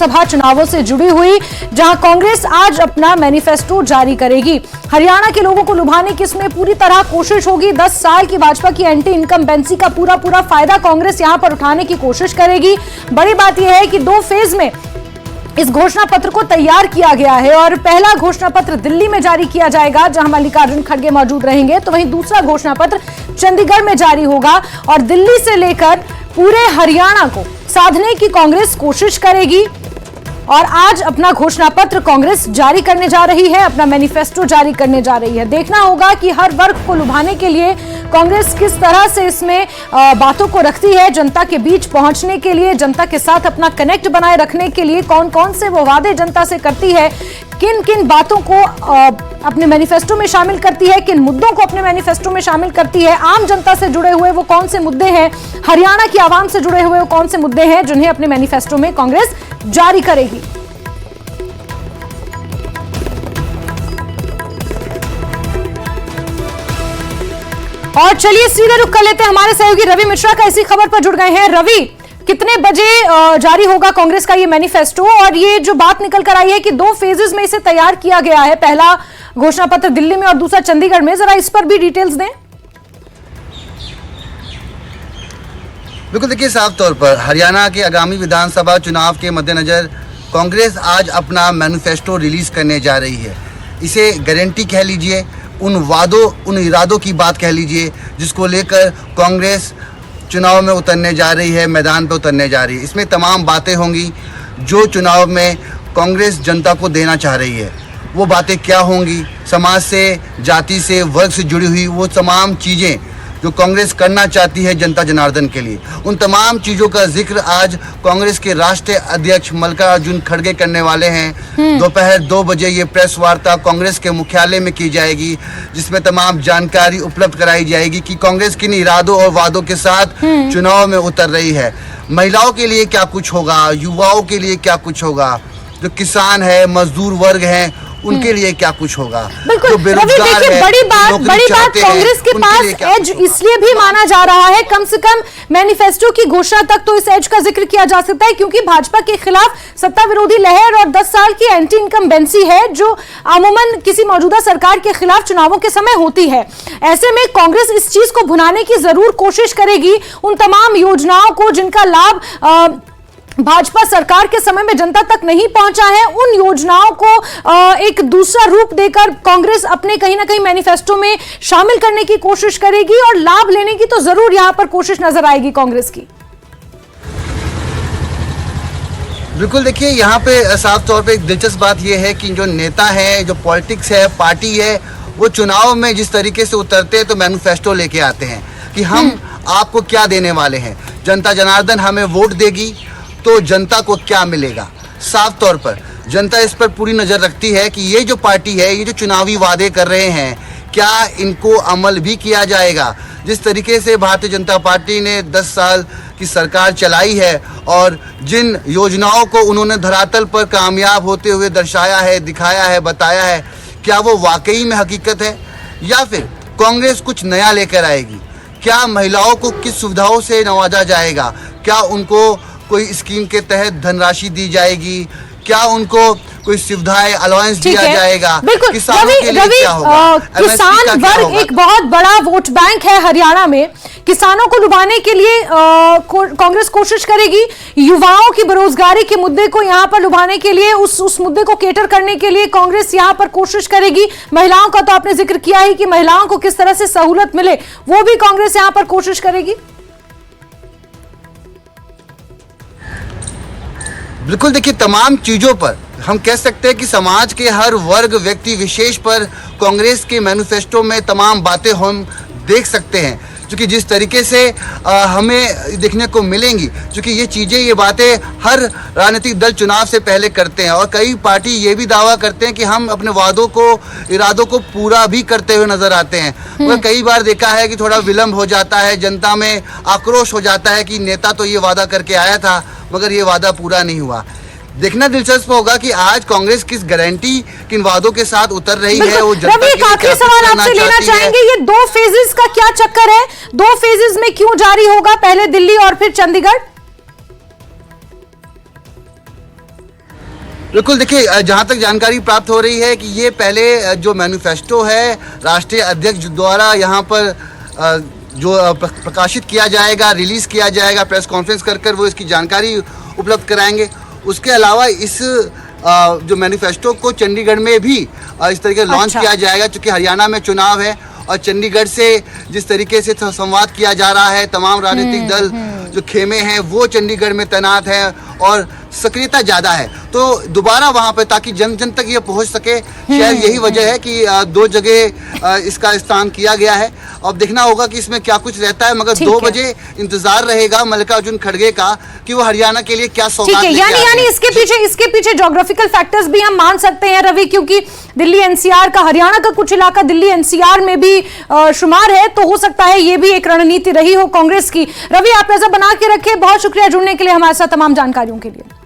विधानसभा चुनावों से जुड़ी हुई, जहां कांग्रेस आज अपना मैनिफेस्टो जारी करेगी। हरियाणा के लोगों को लुभाने की इसमें पूरी तरह कोशिश होगी। 10 साल की भाजपा की एंटी इनकम्बेंसी का पूरा फायदा कांग्रेस यहां पर उठाने की कोशिश करेगी। बड़ी बात यह है कि 2 फेज में इस घोषणा पत्र को तैयार किया गया है और पहला घोषणा पत्र दिल्ली में जारी किया जाएगा, जहां मल्लिकार्जुन खड़गे मौजूद रहेंगे, तो वहीं दूसरा घोषणा पत्र चंडीगढ़ में जारी होगा और दिल्ली से लेकर पूरे हरियाणा को साधने की कांग्रेस कोशिश करेगी। और आज अपना घोषणा पत्र कांग्रेस जारी करने जा रही है, अपना मैनिफेस्टो जारी करने जा रही है। देखना होगा कि हर वर्ग को लुभाने के लिए कांग्रेस किस तरह से इसमें बातों को रखती है, जनता के बीच पहुंचने के लिए, जनता के साथ अपना कनेक्ट बनाए रखने के लिए कौन कौन से वो वादे जनता से करती है, किन किन बातों को अपने मैनिफेस्टो में शामिल करती है, किन मुद्दों को अपने मैनिफेस्टो में शामिल करती है, आम जनता से जुड़े हुए वो कौन से मुद्दे हैं, हरियाणा की आवाम से जुड़े हुए वो कौन से मुद्दे हैं जिन्हें अपने मैनिफेस्टो में कांग्रेस जारी करेगी। और चलिए सीधे रुख कर लेते हैं, हमारे सहयोगी रवि मिश्रा का इसी खबर पर जुड़ गए हैं। रवि, कितने बजे जारी होगा कांग्रेस का ये मैनिफेस्टो, और ये जो बात निकल कर आई है कि 2 फेजेस में इसे तैयार किया गया है, पहला घोषणा पत्र दिल्ली में और दूसरा चंडीगढ़ में, जरा इस पर भी डिटेल्स दें। बिल्कुल, देखिए साफ तौर पर हरियाणा के आगामी विधानसभा चुनाव के मद्देनजर कांग्रेस आज अपना मैनिफेस्टो रिलीज करने जा रही है। इसे गारंटी कह लीजिए, उन वादों, उन इरादों की बात कह लीजिए जिसको लेकर कांग्रेस चुनाव में उतरने जा रही है, मैदान पर उतरने जा रही है। इसमें तमाम बातें होंगी जो चुनाव में कांग्रेस जनता को देना चाह रही है। वो बातें क्या होंगी, समाज से, जाति से, वर्ग से जुड़ी हुई वो तमाम चीज़ें जो कांग्रेस करना चाहती है जनता जनार्दन के लिए, उन तमाम चीज़ों का जिक्र आज कांग्रेस के राष्ट्रीय अध्यक्ष मल्लिकार्जुन खड़गे करने वाले हैं। दोपहर 2 बजे ये प्रेस वार्ता कांग्रेस के मुख्यालय में की जाएगी, जिसमें तमाम जानकारी उपलब्ध कराई जाएगी कि कांग्रेस किन इरादों और वादों के साथ चुनाव में उतर रही है। महिलाओं के लिए क्या कुछ होगा, युवाओं के लिए क्या कुछ होगा, जो किसान है, मजदूर वर्ग हैं, उनके लिए क्या कुछ होगा, जो बेरोजगार है, बड़ी बात कांग्रेस के पास एज इसलिए भी माना जा रहा है, कम से कम मैनिफेस्टो की घोषणा तक तो इस एज का जिक्र किया जा सकता है, क्योंकि भाजपा के खिलाफ सत्ता विरोधी लहर और 10 साल की एंटी इनकम्बेंसी है जो अमूमन किसी मौजूदा सरकार के खिलाफ चुनावों के समय होती है। ऐसे में कांग्रेस इस चीज को भुनाने की जरूर कोशिश करेगी, उन तमाम योजनाओं को जिनका लाभ भाजपा सरकार के समय में जनता तक नहीं पहुंचा है, उन योजनाओं को एक दूसरा रूप देकर कांग्रेस अपने कहीं ना कहीं मैनिफेस्टो में शामिल करने की कोशिश करेगी और लाभ लेने की तो जरूर यहां पर कोशिश नजर आएगी कांग्रेस की। बिल्कुल, देखिए यहाँ पे साफ तौर पे एक दिलचस्प बात यह है कि जो नेता है, जो पॉलिटिक्स है, पार्टी है, वो चुनाव में जिस तरीके से उतरते हैं तो मैनिफेस्टो लेके आते हैं कि हम आपको क्या देने वाले हैं, जनता जनार्दन हमें वोट देगी तो जनता को क्या मिलेगा। साफ तौर पर जनता इस पर पूरी नज़र रखती है कि ये जो पार्टी है, ये जो चुनावी वादे कर रहे हैं, क्या इनको अमल भी किया जाएगा। जिस तरीके से भारतीय जनता पार्टी ने 10 साल की सरकार चलाई है और जिन योजनाओं को उन्होंने धरातल पर कामयाब होते हुए दर्शाया है, दिखाया है, बताया है, क्या वो वाकई में हकीकत है या फिर कांग्रेस कुछ नया लेकर आएगी। क्या महिलाओं को किस सुविधाओं से नवाजा जाएगा, क्या उनको कोई स्कीम के तहत धनराशि दी जाएगी, क्या उनको कोई सुविधाएं, अलाउंस दिया जाएगा, किसानों के लिए क्या होगा। किसान वर्ग एक बहुत बड़ा वोट बैंक है हरियाणा में, किसानों को लुभाने के लिए कांग्रेस कोशिश करेगी, युवाओं की बेरोजगारी के मुद्दे को यहां पर लुभाने के लिए, उस मुद्दे को केटर करने के लिए कांग्रेस यहां पर कोशिश करेगी। महिलाओं का तो आपने जिक्र किया है कि महिलाओं को किस तरह से सहूलत मिले, वो भी कांग्रेस यहां पर कोशिश करेगी। बिल्कुल, देखिए तमाम चीज़ों पर हम कह सकते हैं कि समाज के हर वर्ग, व्यक्ति विशेष पर कांग्रेस के मैनिफेस्टो में तमाम बातें हम देख सकते हैं, क्योंकि जिस तरीके से हमें देखने को मिलेंगी, क्योंकि ये चीज़ें, ये बातें हर राजनीतिक दल चुनाव से पहले करते हैं और कई पार्टी ये भी दावा करते हैं कि हम अपने वादों को, इरादों को पूरा भी करते हुए नजर आते हैं। मगर कई बार देखा है कि थोड़ा विलंब हो जाता है, जनता में आक्रोश हो जाता है कि नेता तो ये वादा करके आया था मगर ये वादा पूरा नहीं हुआ। देखना दिलचस्प होगा कि आज कांग्रेस किस गारंटी, किन वादों के साथ उतर रही है। वो रवि, एक आखिरी सवाल आपसे लेना चाहेंगे, ये 2 फेजेस का क्या चक्कर है, 2 फेजेस में क्यों जारी होगा, पहले दिल्ली और फिर चंडीगढ़? बिल्कुल, देखिए जहाँ तक जानकारी प्राप्त हो रही है कि ये पहले जो मैनिफेस्टो है राष्ट्रीय अध्यक्ष द्वारा यहाँ पर जो प्रकाशित किया जाएगा, रिलीज़ किया जाएगा, प्रेस कॉन्फ्रेंस कर वो इसकी जानकारी उपलब्ध कराएंगे। उसके अलावा इस जो मैनिफेस्टो को चंडीगढ़ में भी इस तरीके से लॉन्च किया जाएगा, क्योंकि हरियाणा में चुनाव है और चंडीगढ़ से जिस तरीके से संवाद किया जा रहा है, तमाम राजनीतिक दल जो खेमे हैं वो चंडीगढ़ में तैनात हैं और सक्रियता ज़्यादा है, तो दोबारा वहाँ पर ताकि जन जन तक ये पहुँच सके, शायद यही वजह है कि 2 जगह इसका स्थान किया गया है। अब देखना होगा कि इसमें क्या कुछ रहता है, मगर 2 बजे इंतजार रहेगा मल्लिकार्जुन खड़गे का कि वो हरियाणा के लिए क्या सौगात लेके आए हैं। यानी इसके पीछे ज्योग्राफिकल फैक्टर्स भी हम मान सकते हैं रवि, क्योंकि दिल्ली एनसीआर का, हरियाणा का कुछ इलाका दिल्ली एनसीआर में भी शुमार है, तो हो सकता है ये भी एक रणनीति रही हो कांग्रेस की। रवि, आप नजर बना के रखे, बहुत शुक्रिया जुड़ने के लिए हमारे साथ तमाम जानकारियों के लिए।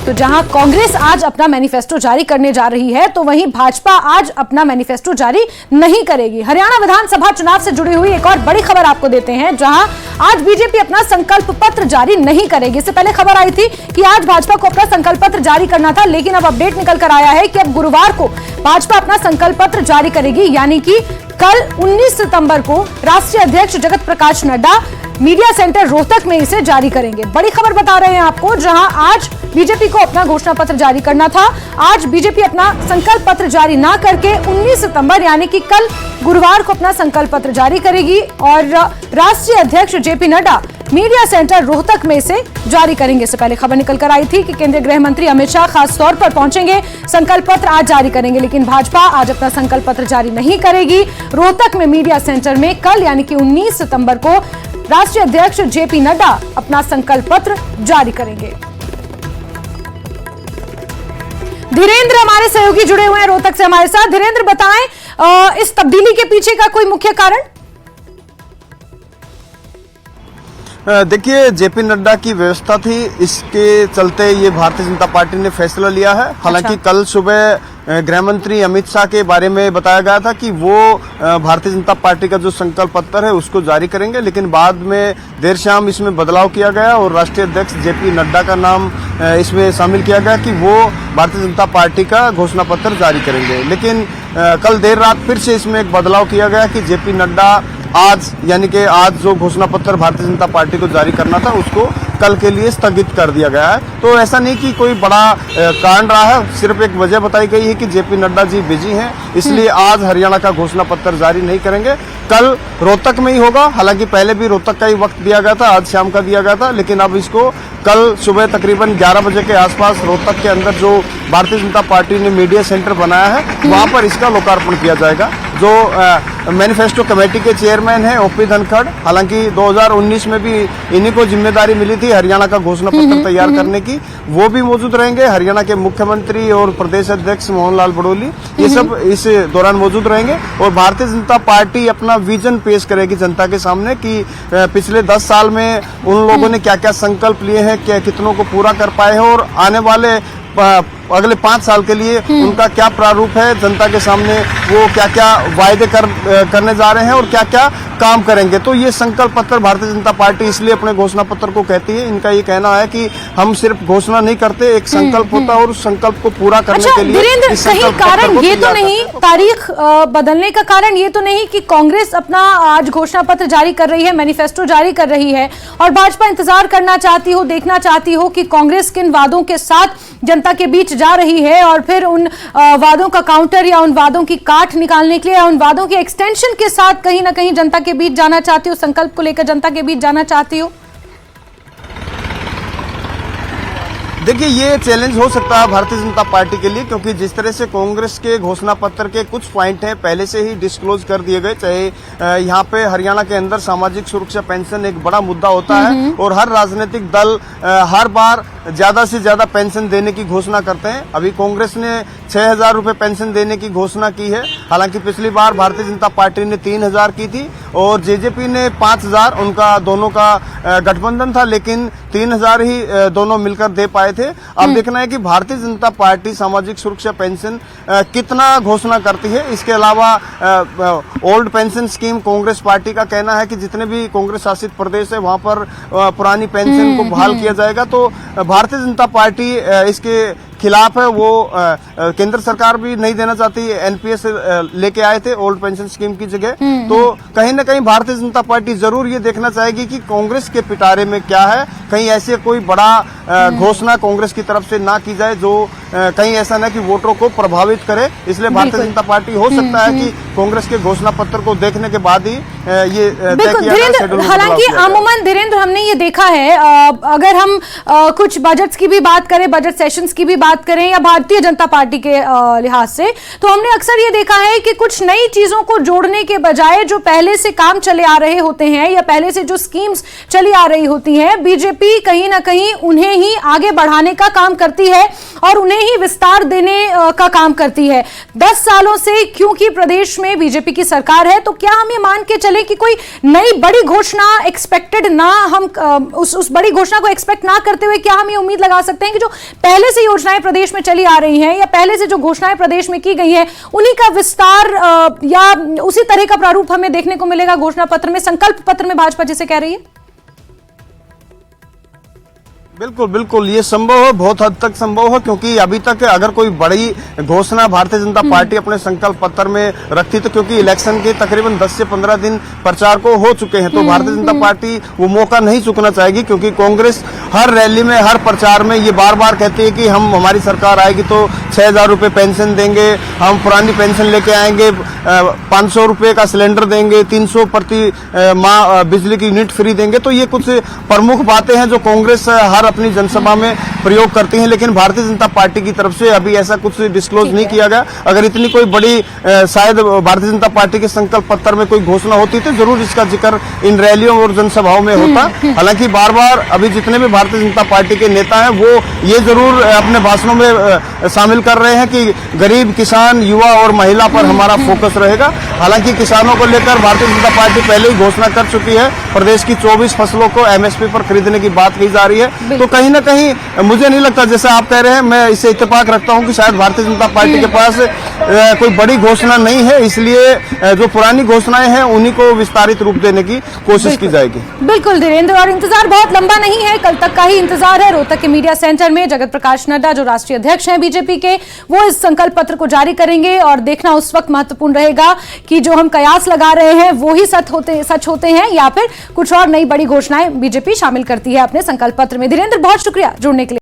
तो जहां कांग्रेस आज अपना मैनिफेस्टो जारी करने जा रही है, तो वहीं भाजपा आज अपना मैनिफेस्टो जारी नहीं करेगी। हरियाणा विधानसभा चुनाव से जुड़ी हुई एक और बड़ी खबर आपको देते हैं, जहां आज बीजेपी अपना संकल्प पत्र जारी नहीं करेगी। इससे पहले खबर आई थी कि आज भाजपा को अपना संकल्प पत्र जारी करना था, लेकिन अब अपडेट निकल कर आया है कि अब गुरुवार को भाजपा अपना संकल्प पत्र जारी करेगी, यानी कि कल 19 सितंबर को राष्ट्रीय अध्यक्ष जगत प्रकाश नड्डा मीडिया सेंटर रोहतक में इसे जारी करेंगे। बड़ी खबर बता रहे हैं आपको, जहां आज बीजेपी को अपना घोषणा पत्र जारी करना था, आज बीजेपी अपना संकल्प पत्र जारी ना करके 19 सितंबर यानी कि कल गुरुवार को अपना संकल्प पत्र जारी करेगी और राष्ट्रीय अध्यक्ष JP Nadda media centre Rohtak में इसे जारी करेंगे। इससे पहले खबर निकल कर आई थी कि केंद्रीय गृह मंत्री अमित शाह खास तौर पर पहुंचेंगे, संकल्प पत्र आज जारी करेंगे, लेकिन भाजपा आज अपना संकल्प पत्र जारी नहीं करेगी। रोहतक में मीडिया सेंटर में कल यानी कि 19 सितंबर को राष्ट्रीय अध्यक्ष जेपी नड्डा अपना संकल्प पत्र जारी करेंगे। धीरेन्द्र हमारे सहयोगी जुड़े हुए हैं रोहतक से हमारे साथ। धीरेन्द्र, बताएं इस तब्दीली के पीछे का कोई मुख्य कारण? देखिए, जेपी नड्डा की व्यवस्था थी, इसके चलते ये भारतीय जनता पार्टी ने फैसला लिया है। हालांकि कल सुबह गृह मंत्री अमित शाह के बारे में बताया गया था कि वो भारतीय जनता पार्टी का जो संकल्प पत्र है उसको जारी करेंगे, लेकिन बाद में देर शाम इसमें बदलाव किया गया और राष्ट्रीय अध्यक्ष जेपी नड्डा का नाम इसमें शामिल किया गया कि वो भारतीय जनता पार्टी का घोषणा पत्र जारी करेंगे। लेकिन कल देर रात फिर से इसमें एक बदलाव किया गया कि जेपी नड्डा आज यानी कि आज जो घोषणा पत्र भारतीय जनता पार्टी को जारी करना था उसको कल के लिए स्थगित कर दिया गया है। तो ऐसा नहीं कि कोई बड़ा कारण रहा है, सिर्फ एक वजह बताई गई है कि जेपी नड्डा जी बिजी हैं, इसलिए आज हरियाणा का घोषणा पत्र जारी नहीं करेंगे। कल रोहतक में ही होगा, हालांकि पहले भी रोहतक का ही वक्त दिया गया था, आज शाम का दिया गया था, लेकिन अब इसको कल सुबह तकरीबन 11 बजे के आसपास रोहतक के अंदर जो भारतीय जनता पार्टी ने मीडिया सेंटर बनाया है वहां पर इसका लोकार्पण किया जाएगा। जो मैनिफेस्टो कमेटी के चेयरमैन हैं ओपी धनखड़, हालांकि 2019 में भी इन्हीं को जिम्मेदारी मिली थी हरियाणा का घोषणा पत्र तैयार करने की, वो भी मौजूद रहेंगे। हरियाणा के मुख्यमंत्री और प्रदेश अध्यक्ष मोहन लाल बड़ोली ये सब इस दौरान मौजूद रहेंगे और भारतीय जनता पार्टी अपना विजन पेश करेगी जनता के सामने कि पिछले 10 साल में उन लोगों ने क्या क्या संकल्प लिए हैं, क्या कितनों को पूरा कर पाए हैं और आने वाले अगले 5 साल के लिए उनका क्या प्रारूप है जनता के सामने, वो क्या क्या वायदे करने जा रहे हैं और क्या क्या काम करेंगे। तो ये संकल्प पत्र भारतीय जनता पार्टी इसलिए अपने घोषणा पत्र को कहती है, इनका ये कहना है कि हम सिर्फ घोषणा नहीं करते, एक संकल्प होता है और उस संकल्प को पूरा करने के लिए कहीं कारण ये तो नहीं, तारीख बदलने का कारण ये तो नहीं कि कांग्रेस अपना आज घोषणा पत्र जारी कर रही है, मैनिफेस्टो जारी कर रही है और भाजपा इंतजार करना चाहती हो, देखना चाहती हो कि कांग्रेस किन वादों के साथ जनता के बीच जा रही है और फिर उन वादों का काउंटर या उन वादों की काट निकालने के लिए या उन वादों के एक्सटेंशन के साथ कहीं ना कहीं जनता के बीच जाना चाहती हो, संकल्प को लेकर जनता के बीच जाना चाहती हो? देखिए, ये चैलेंज हो सकता है भारतीय जनता पार्टी के लिए, क्योंकि जिस तरह से कांग्रेस के घोषणा पत्र के कुछ पॉइंट हैं पहले से ही डिस्क्लोज कर दिए गए, चाहे यहाँ पे हरियाणा के अंदर सामाजिक सुरक्षा पेंशन एक बड़ा मुद्दा होता है और हर राजनीतिक दल हर बार ज्यादा से ज्यादा पेंशन देने की घोषणा करते हैं। अभी कांग्रेस ने 6,000 रुपए पेंशन देने की घोषणा की है, हालांकि पिछली बार भारतीय जनता पार्टी ने 3,000 की थी और जेजेपी ने 5,000, उनका दोनों का गठबंधन था, लेकिन 3,000 ही दोनों मिलकर दे पाए आए थे। अब देखना है कि भारतीय जनता पार्टी सामाजिक सुरक्षा पेंशन कितना घोषणा करती है। इसके अलावा old pension scheme, Congress party का कहना है कि जितने भी कांग्रेस शासित प्रदेश है वहां पर पुरानी पेंशन को बहाल किया जाएगा। तो भारतीय जनता पार्टी इसके खिलाफ है। वो केंद्र सरकार भी नहीं देना चाहती, एनपीएस लेके आए थे ओल्ड पेंशन स्कीम की जगह। तो कहीं ना कहीं भारतीय जनता पार्टी जरूर ये देखना चाहेगी कि कांग्रेस के पिटारे में क्या है, कहीं ऐसे कोई बड़ा घोषणा कांग्रेस की तरफ से ना की जाए जो कहीं ऐसा ना कि वोटरों को प्रभावित करे। इसलिए भारतीय जनता पार्टी हो सकता है कि कांग्रेस के घोषणा पत्र को देखने के बाद ही ये तय किया जाए। हालांकि अमूमन धीरेन्द्र हमने ये देखा है, अगर हम कुछ बजट्स की भी बात करें, बजट सेशंस की भी बात करें या भारतीय जनता पार्टी के लिहाज से, तो हमने अक्सर ये देखा है कि कुछ नई चीजों को जोड़ने के बजाय जो पहले से काम चले आ रहे होते हैं या पहले से जो स्कीम्स चली आ रही होती हैं, बीजेपी कहीं ना कहीं उन्हें ही आगे बढ़ाने का काम करती है और उन्हें ही विस्तार देने का काम करती है। 10 सालों से क्योंकि प्रदेश में बीजेपी की सरकार है, तो क्या हम ये मान के चले कि कोई नई बड़ी घोषणा एक्सपेक्टेड ना, हम उस बड़ी घोषणा को एक्सपेक्ट ना करते हुए क्या हम ये उम्मीद लगा सकते हैं कि जो पहले से योजनाएं प्रदेश में चली आ रही हैं या पहले से जो घोषणाएं प्रदेश में की गई हैं उन्हीं का विस्तार या उसी तरह का प्रारूप हमें देखने को मिलेगा घोषणा पत्र में, संकल्प पत्र में भाजपा जिसे कह रही है? बिल्कुल बिल्कुल, ये संभव है, बहुत हद तक संभव है, क्योंकि अभी तक अगर कोई बड़ी घोषणा भारतीय जनता पार्टी अपने संकल्प पत्र में रखती तो, क्योंकि इलेक्शन के तकरीबन 10 से 15 दिन प्रचार को हो चुके हैं, तो भारतीय जनता पार्टी वो मौका नहीं चूकना चाहेगी। क्योंकि कांग्रेस हर रैली में, हर प्रचार में ये बार बार कहती है कि हम, हमारी सरकार आएगी तो 6,000 रुपए पेंशन देंगे, हम पुरानी पेंशन लेके आएंगे, 500 रुपए का सिलेंडर देंगे, 300 प्रति माह बिजली की यूनिट फ्री देंगे। तो ये कुछ प्रमुख बातें हैं जो कांग्रेस हर अपनी जनसभा में प्रयोग करती हैं, लेकिन भारतीय जनता पार्टी की तरफ से अभी ऐसा कुछ डिस्क्लोज नहीं किया गया। अगर इतनी कोई बड़ी शायद भारतीय जनता पार्टी के संकल्प पत्र में कोई घोषणा होती तो जरूर इसका जिक्र इन रैलियों और जनसभाओं में होता। हालांकि बार बार अभी जितने भी भारतीय जनता पार्टी के नेता हैं वो ये जरूर अपने भाषणों में शामिल कर रहे हैं कि गरीब, किसान, युवा और महिला पर हमारा फोकस रहेगा। हालांकि किसानों को लेकर भारतीय जनता पार्टी पहले ही घोषणा कर चुकी है, प्रदेश की 24 फसलों को एमएसपी पर खरीदने की बात की जा रही है। तो कहीं ना कहीं मुझे नहीं लगता, जैसे आप कह रहे हैं, मैं इससे इत्तेफाक रखता हूं कि शायद भारतीय जनता पार्टी के पास कोई बड़ी घोषणा नहीं है, इसलिए जो पुरानी घोषणाएं हैं उन्हीं को विस्तारित रूप देने की कोशिश की जाएगी। बिल्कुल धीरेन्द्र, और इंतजार बहुत लंबा नहीं है, कल तक का ही इंतजार है। रोहतक के मीडिया सेंटर में जगत प्रकाश नड्डा जो राष्ट्रीय अध्यक्ष हैं बीजेपी के, वो इस संकल्प पत्र को जारी करेंगे और देखना उस वक्त महत्वपूर्ण रहेगा कि जो हम कयास लगा रहे हैं वो ही सच होते हैं या फिर कुछ और नई बड़ी घोषणाएं बीजेपी शामिल करती है अपने संकल्प पत्र में। धीरेन्द्र, बहुत शुक्रिया जुड़ने के लिए।